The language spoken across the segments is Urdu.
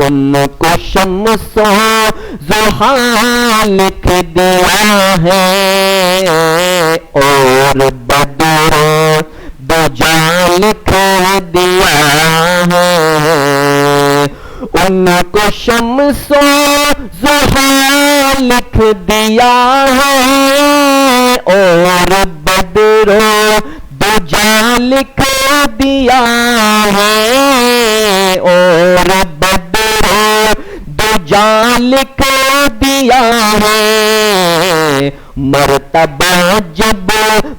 ان کو شمس و ضحیٰ لکھ دیا ہے اور بدر و دجا لکھ دیا ہے ان کو شمس و ضحیٰ لکھ دیا ہے اور بدر و دجا لکھ دیا ہے اور بدر و دجا لکھ دیا ہے مرتبہ جب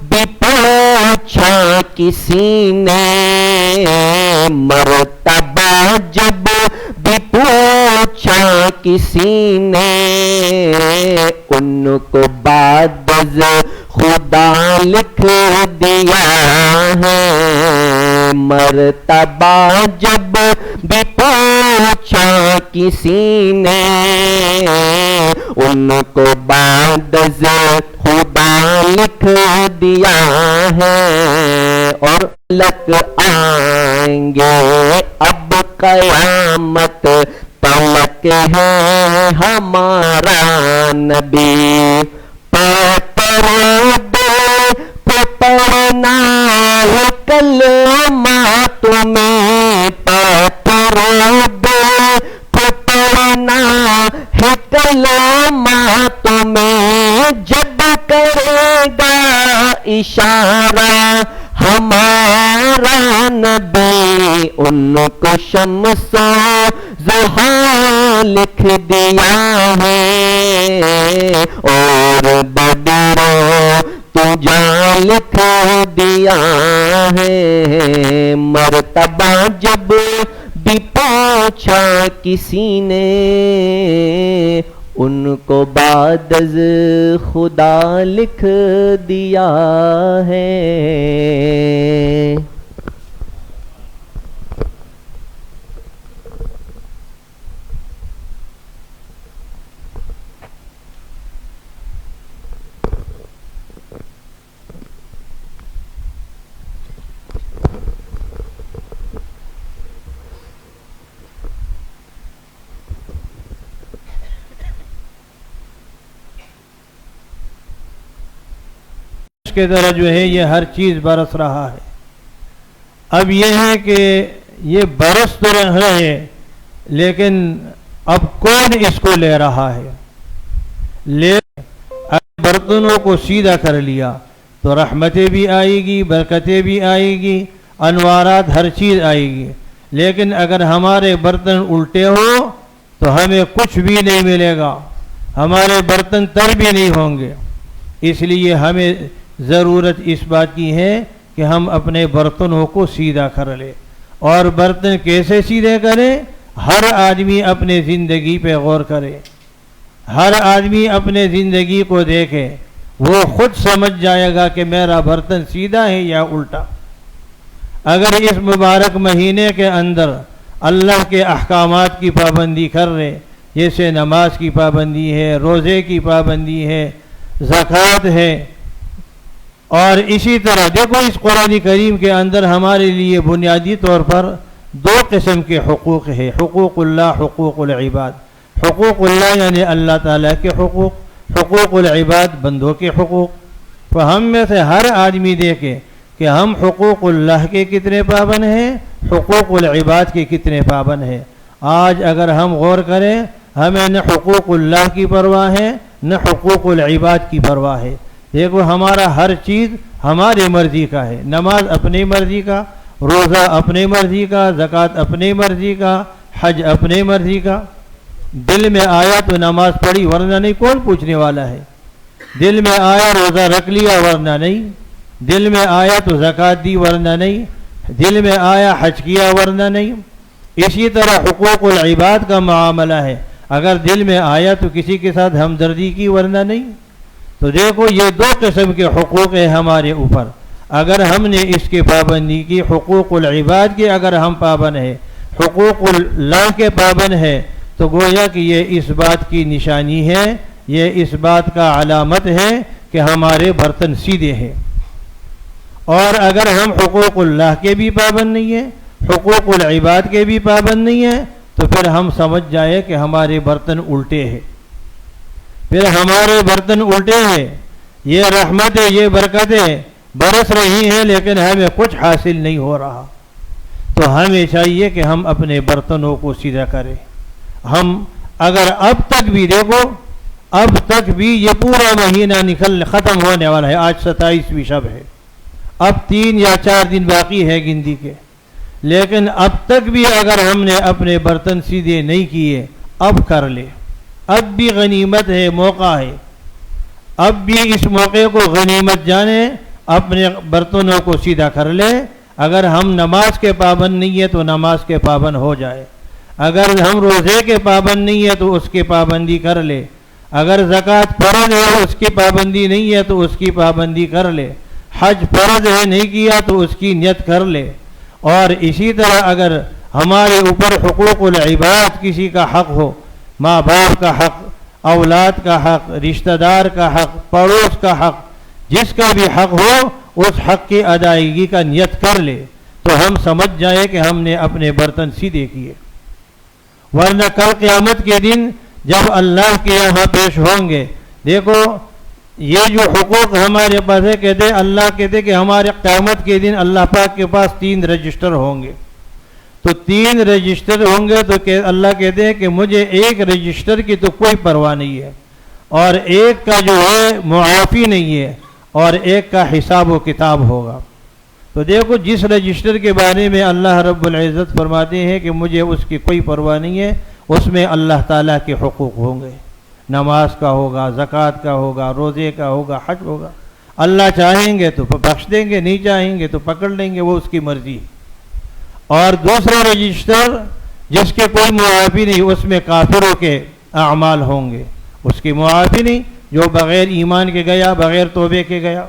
بھی پوچھا کسی نے مرتبہ جب بھی پوچھا کسی نے ان کو بعد از خدا لکھ دیا ہے مرتبہ جب بھی پوچھا کسی نے ان کو بعد از خدا لکھ دیا ہے اور لک آئیں گے اب قیامت تلک ہے ہمارا نبی پڑھنا ہے کلمات میں پڑھنا ہے کلمات میں جب کرے گا اشارہ ہمارا نبی ان کو شمس و ضحیٰ لکھ دیا ہے اور بدر و دجا لکھ دیا ہے مرتبہ جب بھی پوچھا کسی نے ان کو بعد از خدا لکھ دیا ہے کے طرح جو ہے یہ ہر چیز برس رہا ہے. اب یہ ہے کہ یہ برس تو رہا ہے لیکن اب کون اس کو لے رہا ہے برتنوں کو سیدھا کر لیا تو رحمتیں بھی آئے گی برکتیں بھی آئے گی انوارات ہر چیز آئے گی لیکن اگر ہمارے برتن الٹے ہو تو ہمیں کچھ بھی نہیں ملے گا ہمارے برتن تر بھی نہیں ہوں گے. اس لیے ہمیں ضرورت اس بات کی ہے کہ ہم اپنے برتنوں کو سیدھا کر لیں اور برتن کیسے سیدھے کریں ہر آدمی اپنے زندگی پہ غور کرے ہر آدمی اپنے زندگی کو دیکھے وہ خود سمجھ جائے گا کہ میرا برتن سیدھا ہے یا الٹا. اگر اس مبارک مہینے کے اندر اللہ کے احکامات کی پابندی کر رہے جیسے نماز کی پابندی ہے روزے کی پابندی ہے زکوٰۃ ہے اور اسی طرح دیکھو اس قرآن کریم کے اندر ہمارے لیے بنیادی طور پر دو قسم کے حقوق ہے حقوق اللہ حقوق العباد. حقوق اللہ یعنی اللہ تعالیٰ کے حقوق حقوق العباد بندوں کے حقوق. تو ہم میں سے ہر آدمی دیکھے کہ ہم حقوق اللہ کے کتنے پابند ہیں حقوق العباد کے کتنے پابند ہیں. آج اگر ہم غور کریں ہمیں نہ حقوق اللہ کی پرواہ ہے نہ حقوق العباد کی پرواہ ہے. دیکھو ہمارا ہر چیز ہماری مرضی کا ہے نماز اپنی مرضی کا روزہ اپنی مرضی کا زکوٰۃ اپنی مرضی کا حج اپنی مرضی کا. دل میں آیا تو نماز پڑھی ورنہ نہیں کون پوچھنے والا ہے. دل میں آیا روزہ رکھ لیا ورنہ نہیں دل میں آیا تو زکوٰۃ دی ورنہ نہیں دل میں آیا حج کیا ورنہ نہیں. اسی طرح حقوق العباد کا معاملہ ہے اگر دل میں آیا تو کسی کے ساتھ ہمدردی کی ورنہ نہیں. تو دیکھو یہ دو قسم کے حقوق ہیں ہمارے اوپر. اگر ہم نے اس کی پابندی کی حقوق العباد کے اگر ہم پابند ہیں حقوق اللہ کے پابند ہیں تو گویا کہ یہ اس بات کی نشانی ہے یہ اس بات کا علامت ہے کہ ہمارے برتن سیدھے ہیں. اور اگر ہم حقوق اللہ کے بھی پابند نہیں ہیں حقوق العباد کے بھی پابند نہیں ہیں تو پھر ہم سمجھ جائے کہ ہمارے برتن الٹے ہیں، پھر ہمارے برتن الٹے ہیں، یہ رحمتیں یہ برکتیں برس رہی ہیں لیکن ہمیں کچھ حاصل نہیں ہو رہا۔ تو ہمیں چاہیے کہ ہم اپنے برتنوں کو سیدھا کریں۔ ہم اگر اب تک بھی دیکھو، اب تک بھی یہ پورا مہینہ ختم ہونے والا ہے، آج 27ویں شب ہے، اب 3 یا 4 دن باقی ہے گنتی کے، لیکن اب تک بھی اگر ہم نے اپنے برتن سیدھے نہیں کیے، اب کر لے، اب بھی غنیمت ہے، موقع ہے، اب بھی اس موقع کو غنیمت جانے، اپنے برتنوں کو سیدھا کر لے۔ اگر ہم نماز کے پابند نہیں ہے تو نماز کے پابند ہو جائے، اگر ہم روزے کے پابند نہیں ہے تو اس کی پابندی کر لے، اگر زکوٰۃ فرض ہے اس کی پابندی نہیں ہے تو اس کی پابندی کر لے، حج فرض ہے نہیں کیا تو اس کی نیت کر لے۔ اور اسی طرح اگر ہمارے اوپر حقوق العباد کسی کا حق ہو، ماں باپ کا حق، اولاد کا حق، رشتہ دار کا حق، پڑوس کا حق، جس کا بھی حق ہو اس حق کی ادائیگی کا نیت کر لے، تو ہم سمجھ جائیں کہ ہم نے اپنے برتن سیدھے کیے۔ ورنہ کل قیامت کے دن جب اللہ کے یہاں پیش ہوں گے، دیکھو یہ جو حقوق ہمارے پاس ہے، کہتے اللہ کہتے کہ ہمارے قیامت کے دن اللہ پاک کے پاس 3 رجسٹر ہوں گے، تو 3 رجسٹر ہوں گے تو کہ اللہ کہتے ہیں کہ مجھے ایک رجسٹر کی تو کوئی پرواہ نہیں ہے، اور ایک کا جو ہے معافی نہیں ہے، اور ایک کا حساب و کتاب ہوگا۔ تو دیکھو جس رجسٹر کے بارے میں اللہ رب العزت فرماتے ہیں کہ مجھے اس کی کوئی پرواہ نہیں ہے، اس میں اللہ تعالیٰ کے حقوق ہوں گے، نماز کا ہوگا، زکوٰۃ کا ہوگا، روزے کا ہوگا، حج ہوگا۔ اللہ چاہیں گے تو بخش دیں گے، نہیں چاہیں گے تو پکڑ لیں گے، وہ اس کی مرضی۔ اور دوسرا رجسٹر جس کے کوئی معافی نہیں، اس میں کافروں کے اعمال ہوں گے، اس کی معافی نہیں، جو بغیر ایمان کے گیا، بغیر توبے کے گیا۔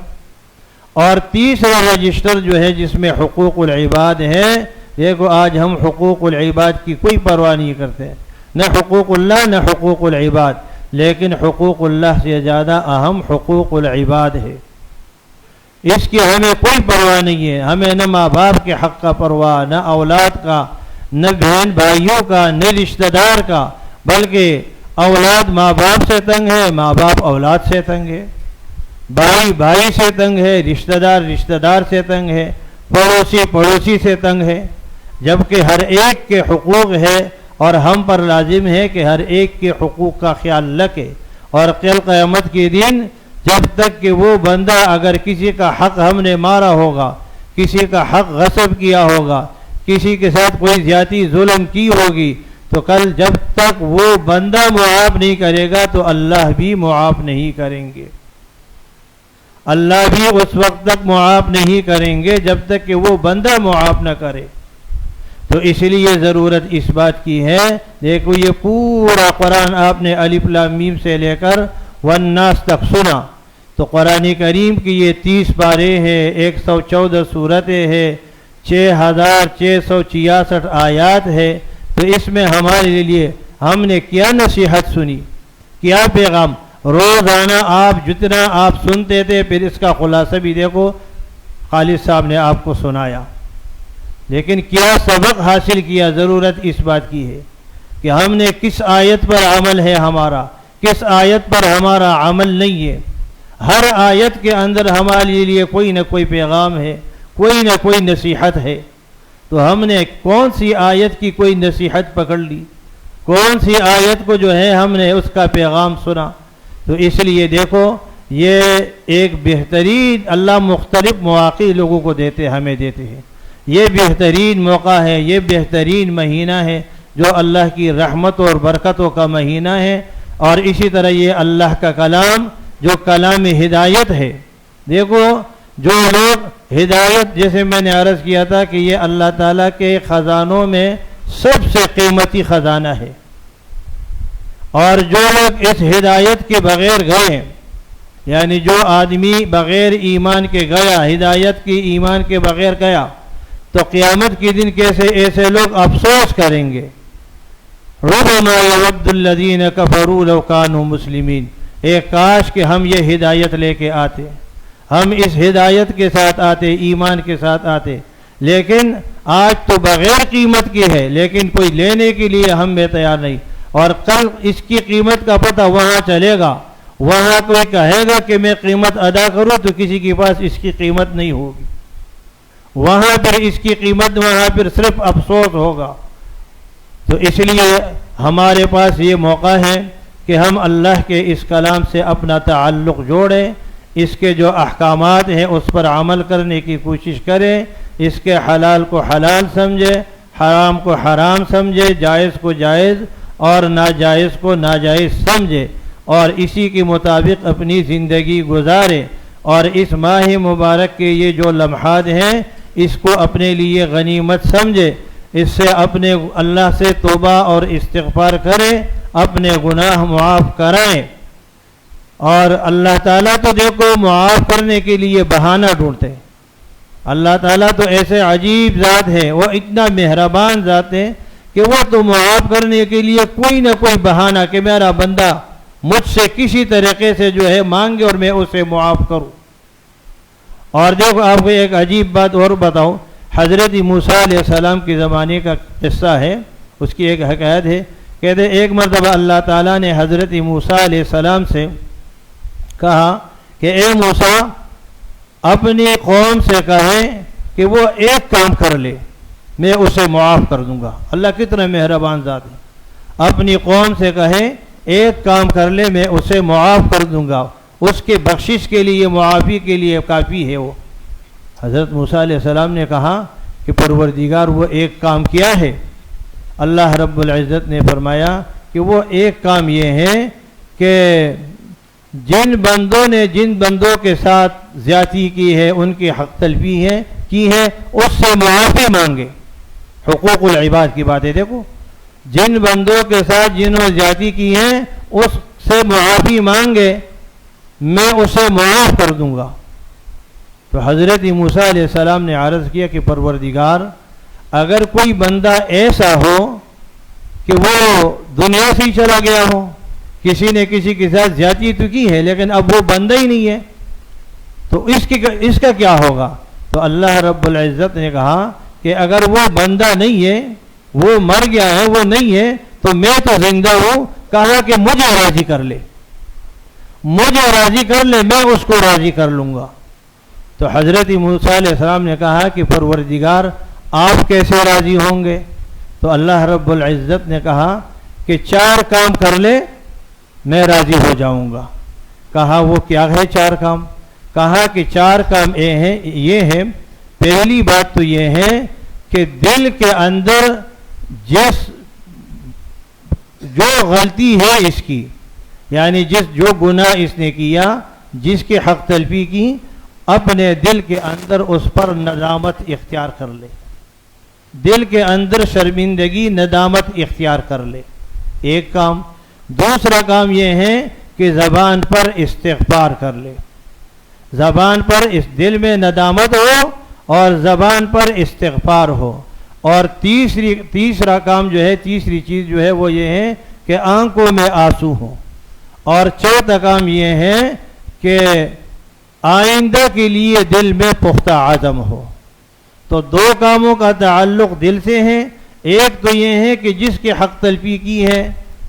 اور تیسرا رجسٹر جو ہے جس میں حقوق العباد ہے، دیکھو آج ہم حقوق العباد کی کوئی پرواہ نہیں کرتے، نہ حقوق اللہ نہ حقوق العباد، لیکن حقوق اللہ سے زیادہ اہم حقوق العباد ہے، اس کی ہمیں کوئی پرواہ نہیں ہے۔ ہمیں نہ ماں باپ کے حق کا پرواہ، نہ اولاد کا، نہ بہن بھائیوں کا، نہ رشتہ دار کا، بلکہ اولاد ماں باپ سے تنگ ہے، ماں باپ اولاد سے تنگ ہے، بھائی بھائی سے تنگ ہے، رشتہ دار سے تنگ ہے، پڑوسی سے تنگ ہے، جبکہ ہر ایک کے حقوق ہے، اور ہم پر لازم ہے کہ ہر ایک کے حقوق کا خیال رکھے۔ اور کل قیامت کے دن جب تک کہ وہ بندہ اگر کسی کا حق ہم نے مارا ہوگا، کسی کا حق غصب کیا ہوگا، کسی کے ساتھ کوئی زیادتی ظلم کی ہوگی، تو کل جب تک وہ بندہ معاف نہیں کرے گا تو اللہ بھی معاف نہیں کریں گے، اللہ بھی اس وقت تک معاف نہیں کریں گے جب تک کہ وہ بندہ معاف نہ کرے۔ تو اس لیے ضرورت اس بات کی ہے، دیکھو یہ پورا قرآن آپ نے الف لام میم سے لے کر والناس تک سنا، تو قرآن کریم کی یہ 30 پارے ہیں، 114 صورتیں ہیں، 6666 آیات ہے۔ تو اس میں ہمارے لیے ہم نے کیا نصیحت سنی، کیا پیغام، روزانہ آپ جتنا آپ سنتے تھے، پھر اس کا خلاصہ بھی دیکھو خالد صاحب نے آپ کو سنایا، لیکن کیا سبق حاصل کیا، ضرورت اس بات کی ہے کہ ہم نے کس آیت پر عمل ہے ہمارا، کس آیت پر ہمارا عمل نہیں ہے۔ ہر آیت کے اندر ہمارے لیے کوئی نہ کوئی پیغام ہے، کوئی نہ کوئی نصیحت ہے، تو ہم نے کون سی آیت کی کوئی نصیحت پکڑ لی، کون سی آیت کو جو ہے ہم نے اس کا پیغام سنا۔ تو اس لیے دیکھو یہ ایک بہترین اللہ مختلف مواقع لوگوں کو دیتے، ہمیں دیتے ہیں، یہ بہترین موقع ہے، یہ بہترین مہینہ ہے جو اللہ کی رحمت اور برکتوں کا مہینہ ہے۔ اور اسی طرح یہ اللہ کا کلام جو کلام ہدایت ہے، دیکھو جو لوگ ہدایت، جیسے میں نے عرض کیا تھا کہ یہ اللہ تعالیٰ کے خزانوں میں سب سے قیمتی خزانہ ہے، اور جو لوگ اس ہدایت کے بغیر گئے، یعنی جو آدمی بغیر ایمان کے گیا، ہدایت کی ایمان کے بغیر گیا، تو قیامت کے دن کیسے ایسے لوگ افسوس کریں گے، ربما یود الذین کفروا لو کانوا مسلمین، اے کاش کہ ہم یہ ہدایت لے کے آتے، ہم اس ہدایت کے ساتھ آتے، ایمان کے ساتھ آتے، لیکن آج تو بغیر قیمت کی ہے، لیکن کوئی لینے کے لیے ہم میں تیار نہیں، اور کل اس کی قیمت کا پتہ وہاں چلے گا، وہاں کوئی کہے گا کہ میں قیمت ادا کروں تو کسی کے پاس اس کی قیمت نہیں ہوگی، وہاں پر اس کی قیمت، وہاں پر صرف افسوس ہوگا۔ تو اس لیے ہمارے پاس یہ موقع ہے کہ ہم اللہ کے اس کلام سے اپنا تعلق جوڑیں، اس کے جو احکامات ہیں اس پر عمل کرنے کی کوشش کریں، اس کے حلال کو حلال سمجھے، حرام کو حرام سمجھے، جائز کو جائز اور ناجائز کو ناجائز سمجھے، اور اسی کے مطابق اپنی زندگی گزارے، اور اس ماہ مبارک کے یہ جو لمحات ہیں اس کو اپنے لیے غنیمت سمجھے، اس سے اپنے اللہ سے توبہ اور استغفار کریں، اپنے گناہ معاف کرائیں۔ اور اللہ تعالیٰ تو دیکھو معاف کرنے کے لیے بہانہ ڈھونڈتے ہیں، اللہ تعالیٰ تو ایسے عجیب ذات ہے، وہ اتنا مہربان ذات ہے کہ وہ تو معاف کرنے کے لیے کوئی نہ کوئی بہانہ کہ میرا بندہ مجھ سے کسی طریقے سے جو ہے مانگے اور میں اسے معاف کروں۔ اور دیکھو آپ کو ایک عجیب بات اور بتاؤں، حضرت موسیٰ علیہ السلام کے زمانے کا قصہ ہے، اس کی ایک حکایت ہے، کہتے ایک مرتبہ اللہ تعالیٰ نے حضرت موسیٰ علیہ السلام سے کہا کہ اے موسیٰ اپنی قوم سے کہیں کہ وہ ایک کام کر لے میں اسے معاف کر دوں گا۔ اللہ کتنا مہربان ذات ہے، اپنی قوم سے کہیں ایک کام کر لے میں اسے معاف کر دوں گا، اس کے بخشش کے لیے، معافی کے لیے کافی ہے وہ۔ حضرت موسیٰ علیہ السلام نے کہا کہ پروردگار وہ ایک کام کیا ہے؟ اللہ رب العزت نے فرمایا کہ وہ ایک کام یہ ہے کہ جن بندوں نے جن بندوں کے ساتھ زیادتی کی ہے، ان کی حق تلفی ہے کی ہے، اس سے معافی مانگے۔ حقوق العباد کی بات ہے، دیکھو جن بندوں کے ساتھ جنہوں نے زیادتی کی ہے اس سے معافی مانگے، میں اسے معاف کر دوں گا۔ تو حضرت موسیٰ علیہ السلام نے عرض کیا کہ پروردگار اگر کوئی بندہ ایسا ہو کہ وہ دنیا سے ہی چلا گیا ہو، کسی نے کسی کے ساتھ زیادتی تو کی ہے لیکن اب وہ بندہ ہی نہیں ہے، تو اس کا کیا ہوگا؟ تو اللہ رب العزت نے کہا کہ اگر وہ بندہ نہیں ہے، وہ مر گیا ہے، وہ نہیں ہے، تو میں تو زندہ ہوں، کہا کہ مجھے راضی کر لے، مجھے راضی کر لے، میں اس کو راضی کر لوں گا۔ تو حضرت موسیٰ علیہ السلام نے کہا کہ پروردگار آپ کیسے راضی ہوں گے؟ تو اللہ رب العزت نے کہا کہ 4 کام کر لے میں راضی ہو جاؤں گا۔ کہا وہ کیا ہے 4 کام؟ کہا کہ 4 کام یہ ہے، پہلی بات تو یہ ہے کہ دل کے اندر جو غلطی ہے اس کی، یعنی جو گناہ اس نے کیا، جس کی حق تلفی کی، اپنے دل کے اندر اس پر ندامت اختیار کر لے، دل کے اندر شرمندگی ندامت اختیار کر لے، ایک کام۔ دوسرا کام یہ ہے کہ زبان پر استغفار کر لے، زبان پر اس دل میں ندامت ہو اور زبان پر استغفار ہو۔ اور تیسرا کام جو ہے، تیسری چیز جو ہے وہ یہ ہے کہ آنکھوں میں آنسو ہو۔ اور چوتھا کام یہ ہے کہ آئندہ کے لیے دل میں پختہ عزم ہو۔ تو 2 کاموں کا تعلق دل سے ہے، ایک تو یہ ہے کہ جس کے حق تلفی کی ہے،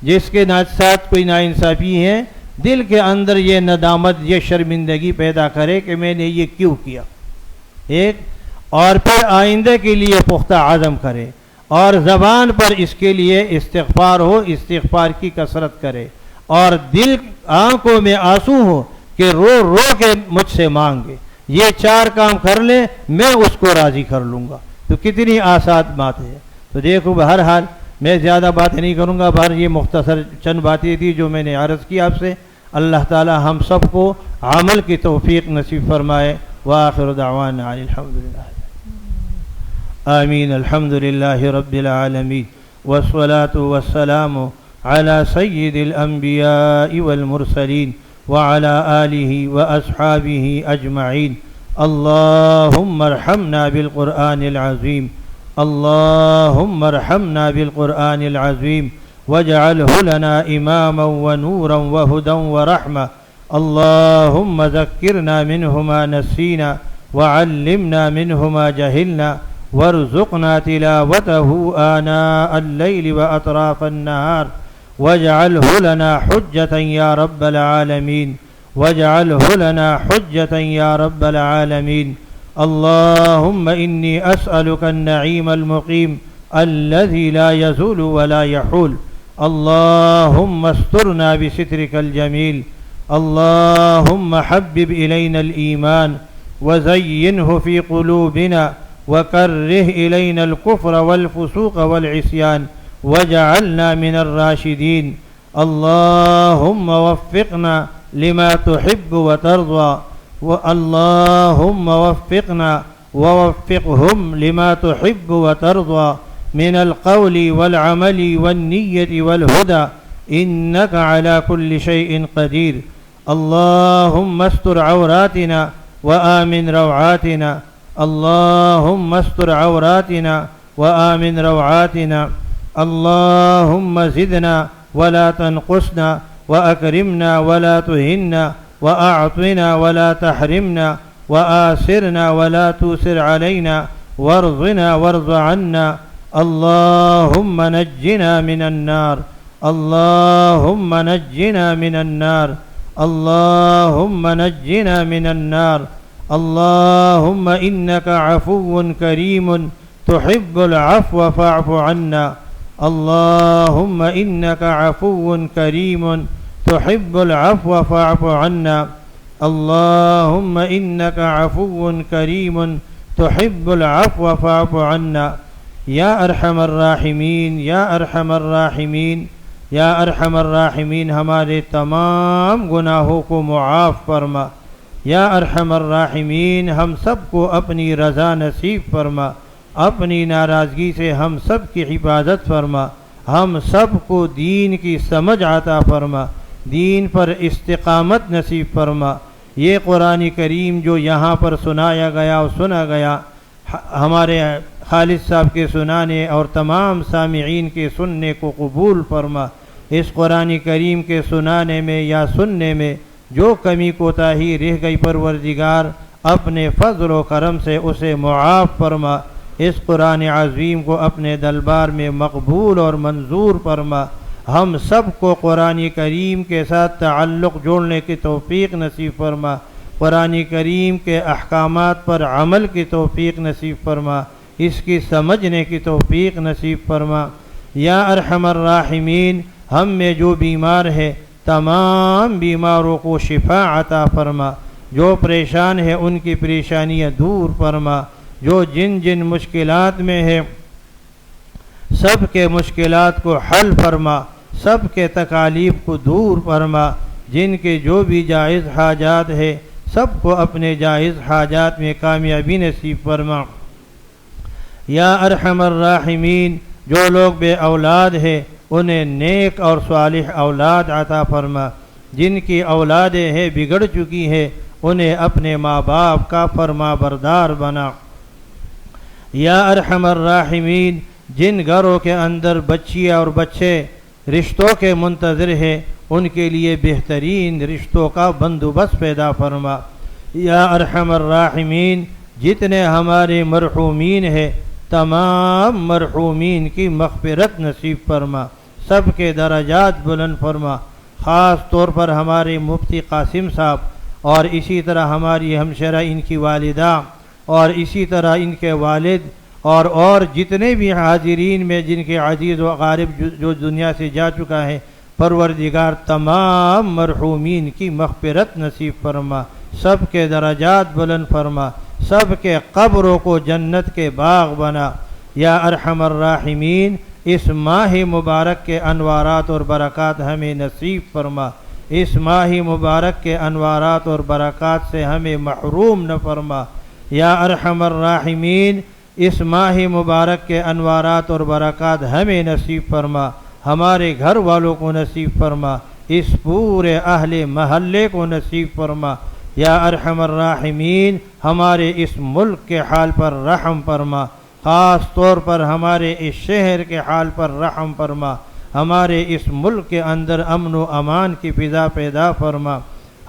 جس کے ساتھ کوئی ناانصافی ہے، دل کے اندر یہ ندامت، یہ شرمندگی پیدا کرے کہ میں نے یہ کیوں کیا، ایک، اور پھر آئندہ کے لیے پختہ عزم کرے، اور زبان پر اس کے لیے استغفار ہو، استغفار کی کثرت کرے، اور دل آنکھوں میں آنسو ہو کہ رو رو کے مجھ سے مانگے۔ یہ 4 کام کر لے میں اس کو راضی کر لوں گا۔ تو کتنی آسان بات ہے۔ تو دیکھو بہرحال میں زیادہ بات نہیں کروں گا، بہر یہ مختصر چند باتیں تھی جو میں نے عرض کی آپ سے۔ اللہ تعالی ہم سب کو عمل کی توفیق نصیب فرمائے۔ وآخر دعوانا الحمدللہ آمین۔ الحمدللہ رب العالمین والصلاة والسلام على سید الانبیاء والمرسلین وعلى آلہ واصحابہ اجمعین۔ اللہم ارحمنا بالقرآن العظیم، اللہم ارحمنا بالقرآن العظیم واجعلہ لنا اماما ونورا وہدا ورحمہ۔ اللہم ذکرنا منہ ما نسینا وعلمنا منہ ما جہلنا وارزقنا تلاوته آناء الليل وأطراف النهار واجعله لنا حجة يا رب العالمين واجعله لنا حجة يا رب العالمين. اللهم إني أسألك النعيم المقيم الذي لا يزول ولا يحول. اللهم استرنا بسترك الجميل. اللهم حبب إلينا الإيمان وزينه في قلوبنا وكره إلينا الكفر والفسوق والعصيان واجعلنا من الراشدين. اللهم وفقنا لما تحب وترضى. اللهم وفقنا ووفقهم لما تحب وترضى من القول والعمل والنية والهدى إنك على كل شيء قدير. اللهم استر عوراتنا وآمن روعاتنا. اللهم استر عوراتنا وآمن روعاتنا. اللهم زدنا ولا تنقصنا وأكرمنا ولا تهنا وأعطنا ولا تحرمنا وآسرنا ولا توسر علينا وارضنا وارض عنا. اللهم نجنا من النار. اللهم نجنا من النار. اللهم نجنا من النار. اللهم إنك عفو كريم تحب العفو فاعف عنا. اللهم إنك عفو كريم تحب العفو فاعف عنا. اللهم إنك عفو كريم تحب العفو فاعف عنا. یا ارحم الراحمین یا ارحم الراحمین یا ارحم الراحمین ہمارے تمام گناہوں کو معاف فرما. یا ارحم الراحمین ہم سب کو اپنی رضا نصیب فرما. اپنی ناراضگی سے ہم سب کی حفاظت فرما. ہم سب کو دین کی سمجھ عطا فرما. دین پر استقامت نصیب فرما. یہ قرآن کریم جو یہاں پر سنایا گیا اور سنا گیا ہمارے خالد صاحب کے سنانے اور تمام سامعین کے سننے کو قبول فرما. اس قرآن کریم کے سنانے میں یا سننے میں جو کمی کوتاہی رہ گئی پروردگار اپنے فضل و کرم سے اسے معاف فرما. اس قرآن عظیم کو اپنے دربار میں مقبول اور منظور فرما. ہم سب کو قرآن کریم کے ساتھ تعلق جوڑنے کی توفیق نصیب فرما. قرآن کریم کے احکامات پر عمل کی توفیق نصیب فرما. اس کی سمجھنے کی توفیق نصیب فرما. یا ارحم الراحمین ہم میں جو بیمار ہے تمام بیماروں کو شفا عطا فرما. جو پریشان ہے ان کی پریشانیاں دور فرما. جو جن جن مشکلات میں ہے سب کے مشکلات کو حل فرما. سب کے تکالیف کو دور فرما. جن کے جو بھی جائز حاجات ہے سب کو اپنے جائز حاجات میں کامیابی نصیب فرما. یا ارحم الراحمین جو لوگ بے اولاد ہے انہیں نیک اور صالح اولاد عطا فرما. جن کی اولادیں ہیں بگڑ چکی ہے انہیں اپنے ماں باپ کا فرما بردار بنا. یا ارحم الراحمین جن گھروں کے اندر بچیاں اور بچے رشتوں کے منتظر ہیں ان کے لیے بہترین رشتوں کا بندوبست پیدا فرما. یا ارحم الراحمین جتنے ہمارے مرحومین ہیں تمام مرحومین کی مغفرت نصیب فرما. سب کے درجات بلند فرما. خاص طور پر ہمارے مفتی قاسم صاحب اور اسی طرح ہماری ہمشرہ ان کی والدہ اور اسی طرح ان کے والد اور جتنے بھی حاضرین میں جن کے عزیز و اقارب جو دنیا سے جا چکا ہے پروردگار تمام مرحومین کی مغفرت نصیب فرما. سب کے درجات بلند فرما. سب کے قبروں کو جنت کے باغ بنا. یا ارحم الراحمین اس ماہ مبارک کے انوارات اور برکات ہمیں نصیب فرما. اس ماہ مبارک کے انوارات اور برکات سے ہمیں محروم نہ فرما. یا ارحم الراحمین اس ماہ مبارک کے انوارات اور برکات ہمیں نصیب فرما. ہمارے گھر والوں کو نصیب فرما. اس پورے اہل محلے کو نصیب فرما. یا ارحم الراحمین ہمارے اس ملک کے حال پر رحم فرما. خاص طور پر ہمارے اس شہر کے حال پر رحم فرما. ہمارے اس ملک کے اندر امن و امان کی فضا پیدا فرما.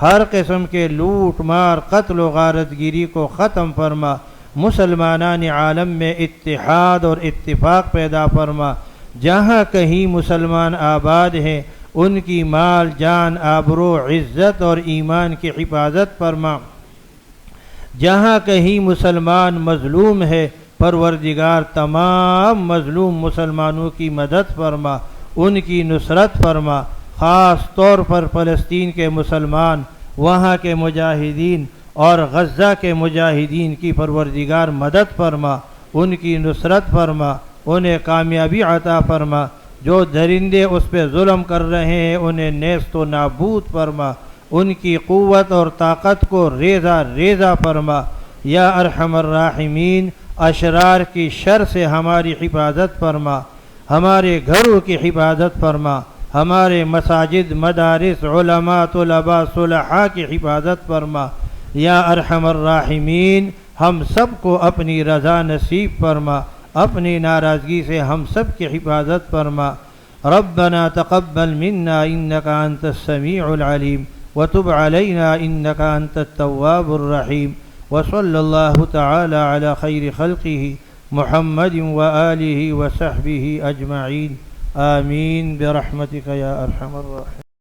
ہر قسم کے لوٹ مار قتل و غارت گیری کو ختم فرما. مسلمانان عالم میں اتحاد اور اتفاق پیدا فرما، جہاں کہیں مسلمان آباد ہیں ان کی مال جان آبرو عزت اور ایمان کی حفاظت فرما، جہاں کہیں مسلمان مظلوم ہے پروردگار تمام مظلوم مسلمانوں کی مدد فرما، ان کی نصرت فرما، خاص طور پر فلسطین کے مسلمان، وہاں کے مجاہدین اور غزہ کے مجاہدین کی پروردگار مدد فرما، ان کی نصرت فرما، انہیں کامیابی عطا فرما، جو درندے اس پہ ظلم کر رہے ہیں انہیں نیست و نابود فرما، ان کی قوت اور طاقت کو ریزہ ریزہ فرما، یا ارحم الراحمین اشرار کی شر سے ہماری حفاظت فرما، ہمارے گھروں کی حفاظت فرما، ہمارے مساجد مدارس علماء طلباء صلحاء کی حفاظت فرما، یا ارحم الراحمین ہم سب کو اپنی رضا نصیب فرما، اپنی ناراضگی سے ہم سب کی حفاظت فرما۔ ربنا تقبل منا انك انت السميع العليم وتب علينا انك انت التواب الرحيم، وصلى الله تعالى على خير خلقه محمد وآله وصحبه أجمعين، آمين برحمتك يا أرحم الراحمين۔